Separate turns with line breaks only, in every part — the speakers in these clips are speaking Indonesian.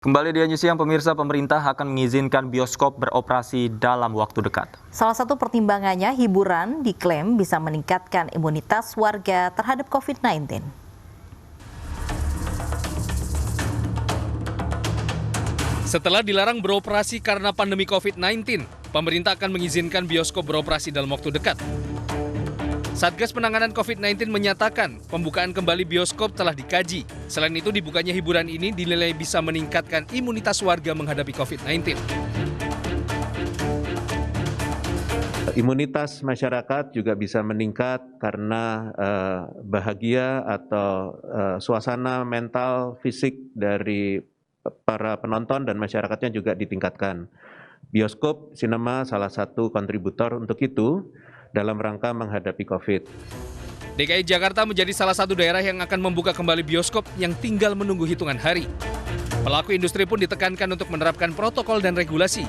Kembali di News Siang, pemirsa, pemerintah akan mengizinkan bioskop beroperasi dalam waktu dekat.
Salah satu pertimbangannya, hiburan diklaim bisa meningkatkan imunitas warga terhadap COVID-19.
Setelah dilarang beroperasi karena pandemi COVID-19, pemerintah akan mengizinkan bioskop beroperasi dalam waktu dekat. Satgas Penanganan COVID-19 menyatakan pembukaan kembali bioskop telah dikaji. Selain itu, dibukanya hiburan ini dinilai bisa meningkatkan imunitas warga menghadapi COVID-19.
Imunitas masyarakat juga bisa meningkat karena bahagia atau suasana mental fisik dari para penonton dan masyarakatnya juga ditingkatkan. Bioskop, sinema salah satu kontributor untuk itu dalam rangka menghadapi COVID.
DKI Jakarta menjadi salah satu daerah yang akan membuka kembali bioskop yang tinggal menunggu hitungan hari. Pelaku industri pun ditekankan untuk menerapkan protokol dan regulasi.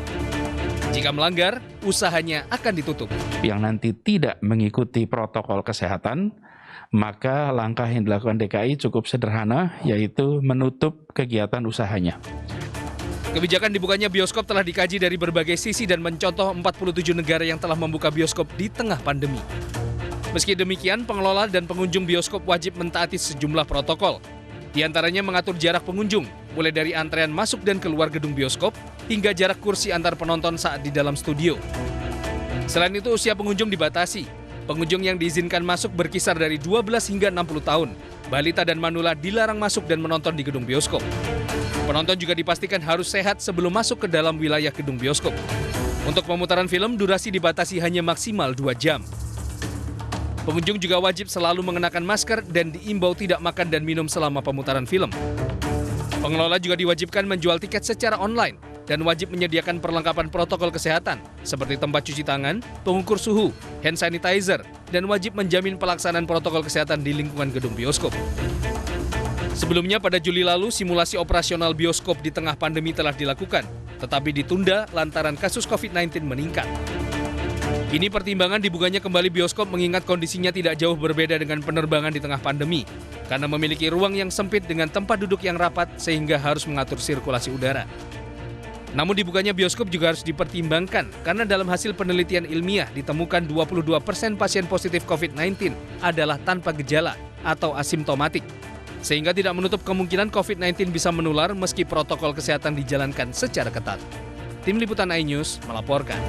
Jika melanggar, usahanya akan ditutup.
Yang nanti tidak mengikuti protokol kesehatan, maka langkah yang dilakukan DKI cukup sederhana, yaitu menutup kegiatan usahanya.
Kebijakan dibukanya bioskop telah dikaji dari berbagai sisi dan mencontoh 47 negara yang telah membuka bioskop di tengah pandemi. Meski demikian, pengelola dan pengunjung bioskop wajib mentaati sejumlah protokol. Di antaranya mengatur jarak pengunjung, mulai dari antrean masuk dan keluar gedung bioskop, hingga jarak kursi antar penonton saat di dalam studio. Selain itu, usia pengunjung dibatasi. Pengunjung yang diizinkan masuk berkisar dari 12 hingga 60 tahun. Balita dan manula dilarang masuk dan menonton di gedung bioskop. Penonton juga dipastikan harus sehat sebelum masuk ke dalam wilayah gedung bioskop. Untuk pemutaran film, durasi dibatasi hanya maksimal 2 jam. Pengunjung juga wajib selalu mengenakan masker dan diimbau tidak makan dan minum selama pemutaran film. Pengelola juga diwajibkan menjual tiket secara online dan wajib menyediakan perlengkapan protokol kesehatan seperti tempat cuci tangan, pengukur suhu, hand sanitizer, dan wajib menjamin pelaksanaan protokol kesehatan di lingkungan gedung bioskop. Sebelumnya pada Juli lalu, simulasi operasional bioskop di tengah pandemi telah dilakukan, tetapi ditunda lantaran kasus COVID-19 meningkat. Ini pertimbangan dibukanya kembali bioskop mengingat kondisinya tidak jauh berbeda dengan penerbangan di tengah pandemi, karena memiliki ruang yang sempit dengan tempat duduk yang rapat sehingga harus mengatur sirkulasi udara. Namun dibukanya bioskop juga harus dipertimbangkan karena dalam hasil penelitian ilmiah ditemukan 22% pasien positif COVID-19 adalah tanpa gejala atau asimptomatik. Sehingga tidak menutup kemungkinan COVID-19 bisa menular meski protokol kesehatan dijalankan secara ketat. Tim Liputan iNews melaporkan.